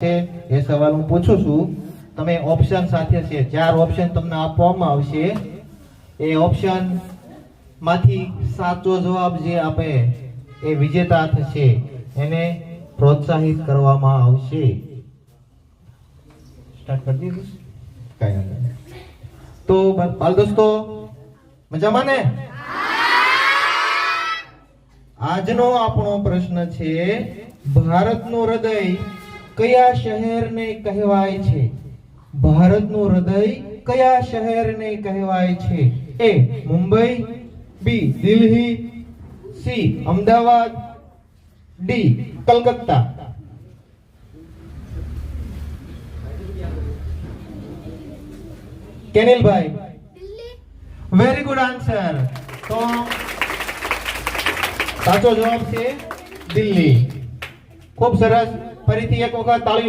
એ સવાલ હું પૂછું છું, તમે ઓપ્શન સાથે છે, 4 ઓપ્શન તમને આપવામાં આવશે. એ ઓપ્શન માંથી સાચો જવાબ જે આપે એ વિજેતા થશે, એને પ્રોત્સાહિત કરવામાં આવશે. સ્ટાર્ટ કરી દીધું? કઈ નહીં. તો બાલ દોસ્તો મજામાં ને? આજનો આપણો પ્રશ્ન છે, ભારતનું હૃદય કયા શહેરને કહેવાય છે? ભારતનું હૃદય કયા શહેરને કહેવાય છે? A Mumbai, B Delhi, C Ahmedabad, D Calcutta. કેનિલભાઈ, વેરી ગુડ આન્સર. તો સાચો જવાબ છે દિલ્હી. ખૂબ સરસ. ફરીથી એક વખત તાળી.